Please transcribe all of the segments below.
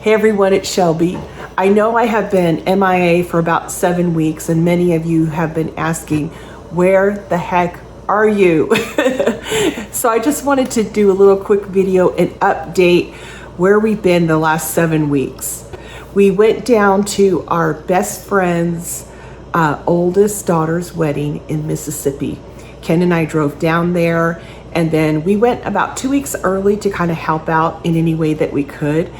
Hey everyone, it's Shelby. I know I have been MIA for about 7 weeks, and many of you have been asking, where the heck are you? So I just wanted to do a little quick video and update where we've been the last 7 weeks. We went down to our best friend's oldest daughter's wedding in Mississippi. Ken and I drove down there, and then we went about 2 weeks early to kind of help out in any way that we could.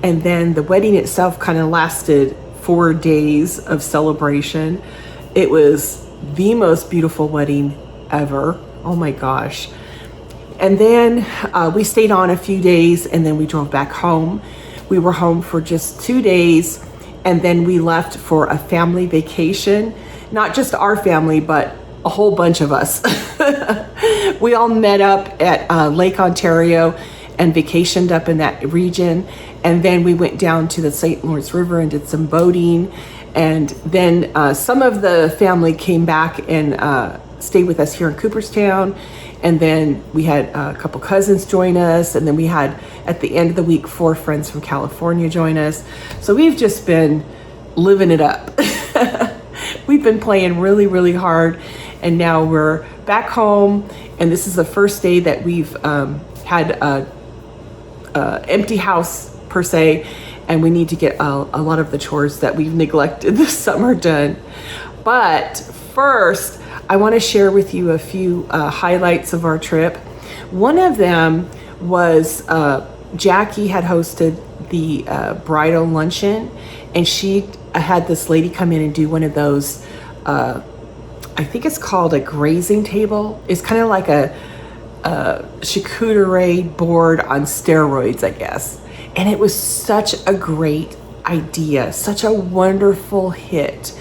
And then the wedding itself kind of lasted 4 days of celebration. It was the most beautiful wedding ever. Oh my gosh. And then we stayed on a few days, and then we drove back home. We were home for just 2 days, and then we left for a family vacation. Not just our family, but a whole bunch of us. We all met up at Lake Ontario and vacationed up in that region. And then we went down to the St. Lawrence River and did some boating. And then some of the family came back and stayed with us here in Cooperstown. And then we had a couple cousins join us. And then we had, at the end of the week, 4 friends from California join us. So we've just been living it up. We've been playing really, really hard. And now we're back home. And this is the first day that we've had a empty house per se, and we need to get a lot of the chores that we've neglected this summer done. But first, I want to share with you a few highlights of our trip. One of them was Jackie had hosted the Bridal luncheon, and she had this lady come in and do one of those, I think it's called a grazing table. It's kind of like a charcuterie board on steroids, I guess. And it was such a great idea, such a wonderful hit.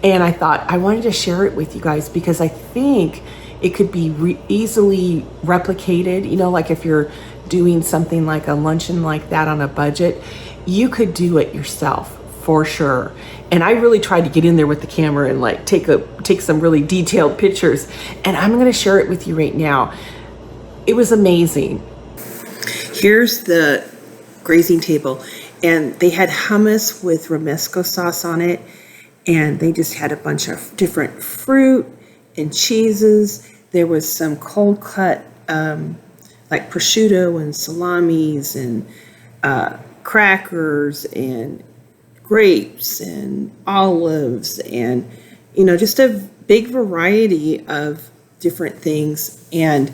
And I thought I wanted to share it with you guys because I think it could be easily replicated. You know, like if you're doing something like a luncheon like that on a budget, you could do it yourself for sure. And I really tried to get in there with the camera and like take some really detailed pictures. And I'm going to share it with you right now. It was amazing. Here's the grazing table, and they had hummus with romesco sauce on it, and they just had a bunch of different fruit and cheeses. There was some cold cut like prosciutto and salamis and crackers and grapes and olives, and you know, just a big variety of different things, and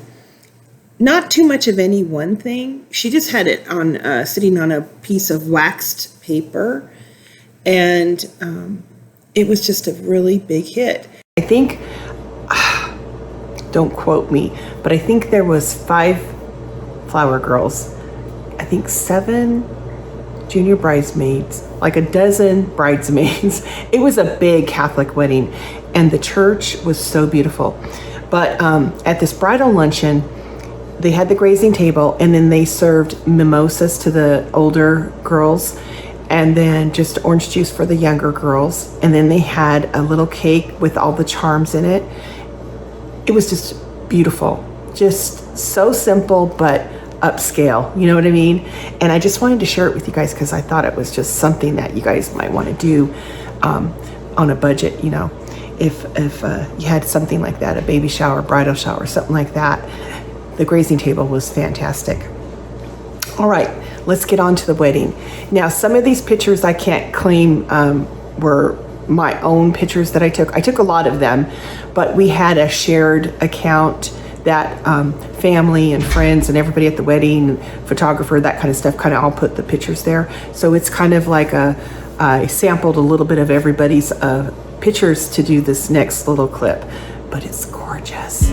not too much of any one thing. She just had it on sitting on a piece of waxed paper, and it was just a really big hit. I think, don't quote me, but I think there was 5 flower girls, I think 7 junior bridesmaids, like a dozen bridesmaids. It was a big Catholic wedding, and the church was so beautiful. But at this bridal luncheon, they had the grazing table, and then they served mimosas to the older girls, and then just orange juice for the younger girls. And then they had a little cake with all the charms in it. It was just beautiful, just so simple, but upscale, you know what I mean? And I just wanted to share it with you guys because I thought it was just something that you guys might want to do on a budget, you know, if you had something like that, a baby shower, bridal shower, something like that. The grazing table was fantastic. All right, let's get on to the wedding. Now, some of these pictures I can't claim were my own pictures that I took. I took a lot of them, but we had a shared account that family and friends and everybody at the wedding, photographer, that kind of stuff, kind of all put the pictures there. So it's kind of like I sampled a little bit of everybody's pictures to do this next little clip, but it's gorgeous.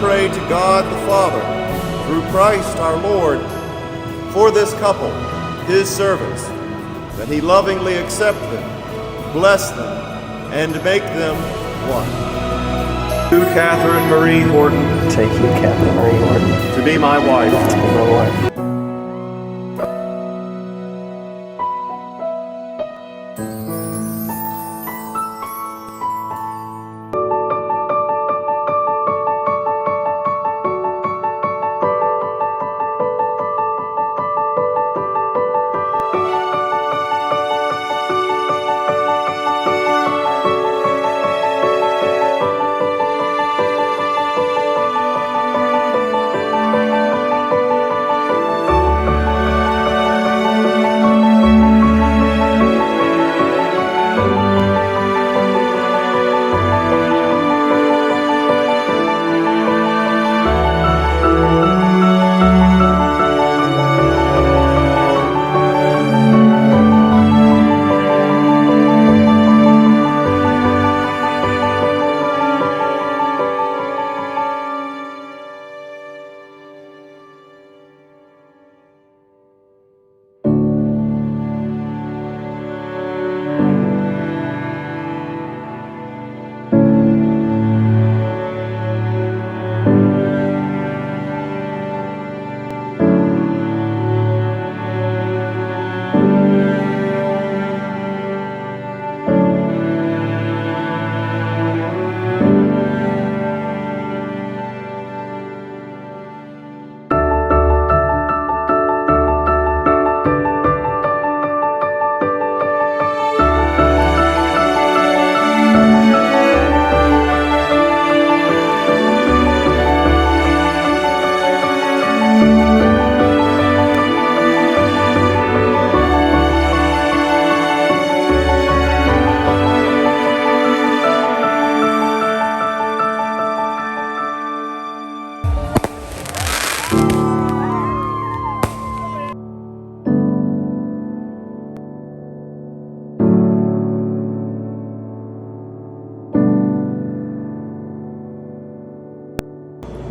Pray to God the Father, through Christ our Lord, for this couple, his servants, that he lovingly accept them bless them, and make them one. To Catherine Marie Horton, Take you, Catherine Marie Horton, to be my wife. to be my wife.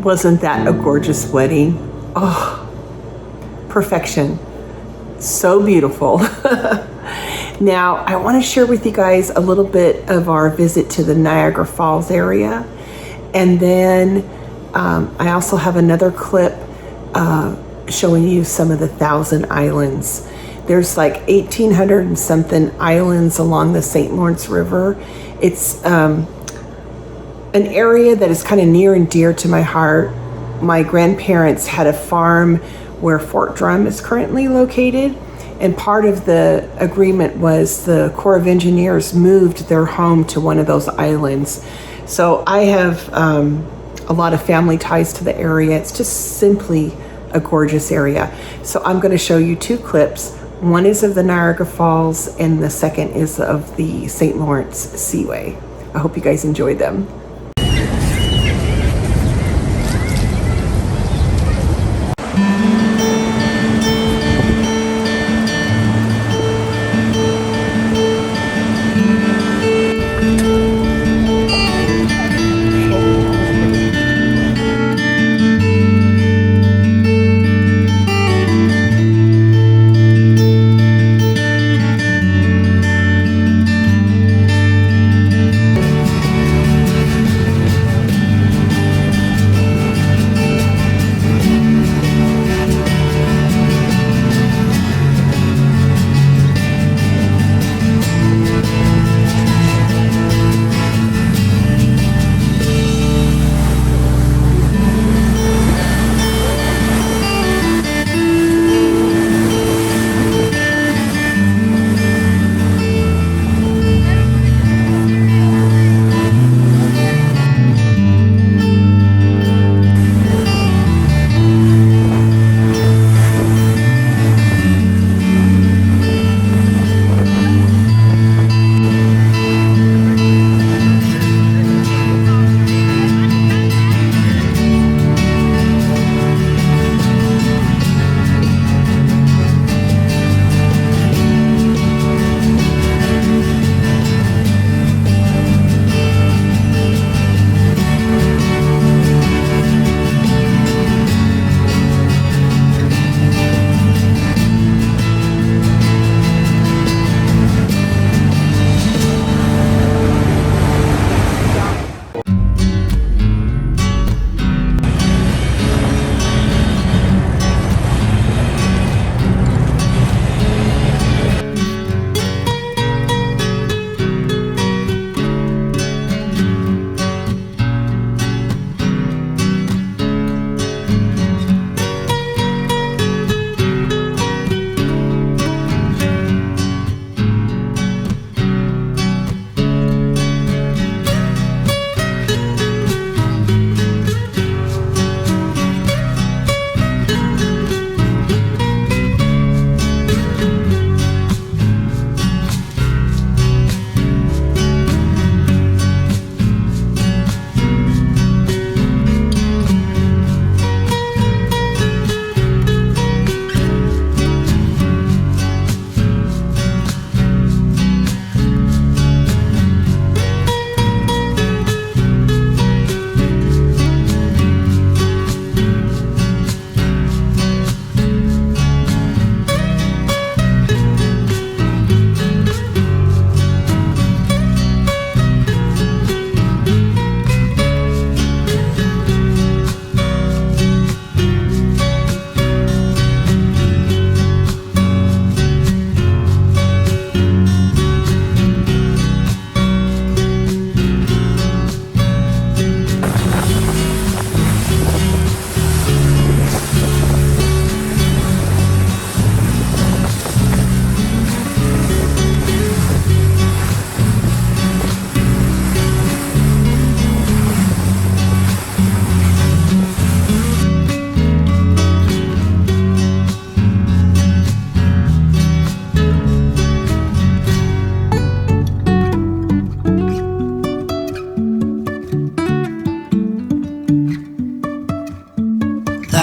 Wasn't that a gorgeous wedding? Oh, perfection. So beautiful. Now, I want to share with you guys a little bit of our visit to the Niagara Falls area. And then I also have another clip showing you some of the Thousand Islands. There's like 1,800 and something islands along the St. Lawrence River. It's an area that is kind of near and dear to my heart. My grandparents had a farm where Fort Drum is currently located, and part of the agreement was the Corps of Engineers moved their home to one of those islands. So I have a lot of family ties to the area. It's just simply a gorgeous area. So I'm going to show you two clips. One is of the Niagara Falls, and the second is of the St. Lawrence Seaway. I hope you guys enjoyed them.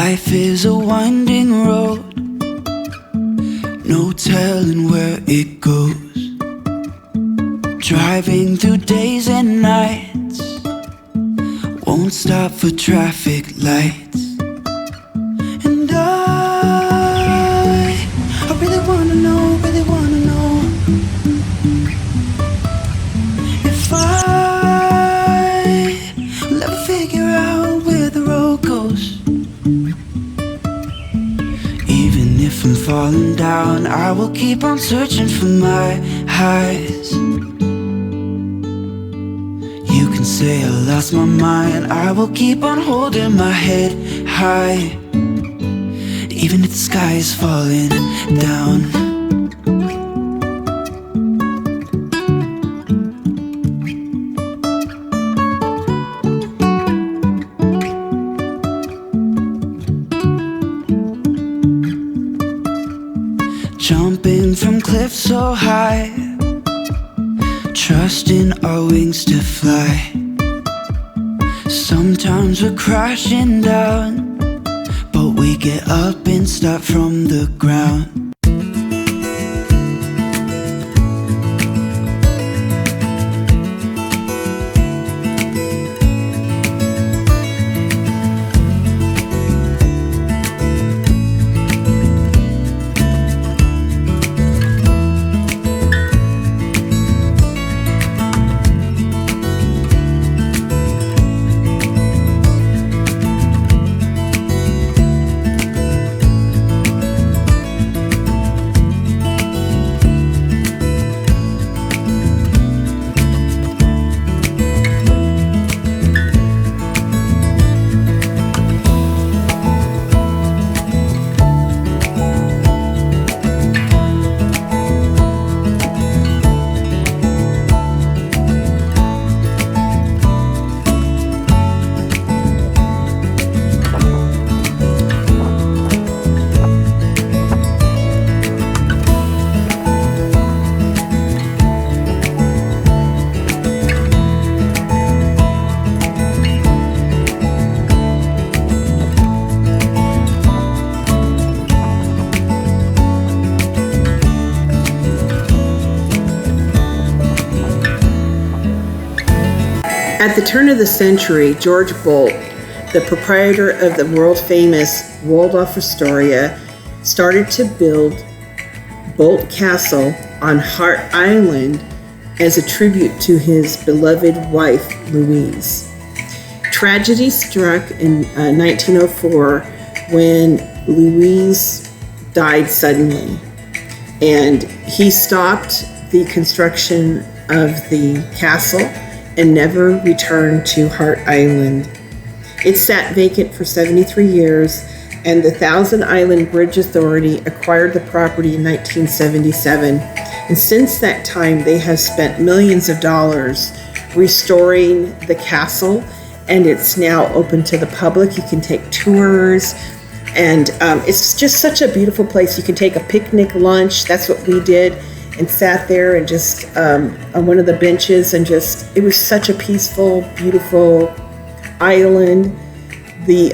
Life is a winding road, no telling where it goes. Driving through days and nights, won't stop for traffic lights. And I really wanna know if I'll ever figure out where the road goes. Even if I'm falling down, I will keep on searching for my highs. You can say I lost my mind, I will keep on holding my head high, even if the sky is falling down. Jumping from cliffs so high, trusting our wings to fly. Sometimes we're crashing down, but we get up and start from the ground. At the turn of the century, George Boldt, the proprietor of the world-famous Waldorf Astoria, started to build Boldt Castle on Hart Island as a tribute to his beloved wife, Louise. Tragedy struck in 1904 when Louise died suddenly, and he stopped the construction of the castle and never returned to Hart Island. It sat vacant for 73 years, and the Thousand Island Bridge Authority acquired the property in 1977. And since that time, they have spent millions of dollars restoring the castle, and it's now open to the public. You can take tours, and it's just such a beautiful place. You can take a picnic lunch. That's what we did, and sat there and just on one of the benches, and just, it was such a peaceful, beautiful island. The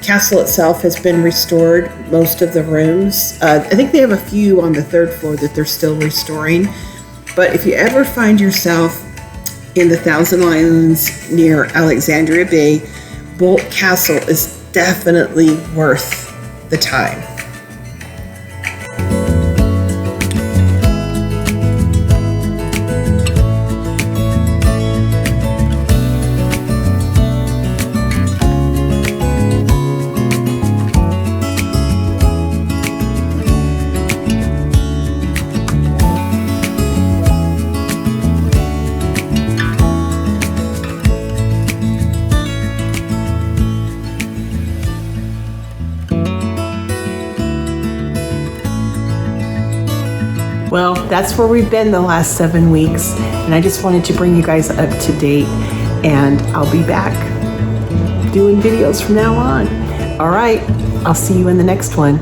castle itself has been restored, most of the rooms. I think they have a few on the third floor that they're still restoring. But if you ever find yourself in the Thousand Islands near Alexandria Bay, Boldt Castle is definitely worth the time. Well, that's where we've been the last 7 weeks, and I just wanted to bring you guys up to date, and I'll be back doing videos from now on. All right, I'll see you in the next one.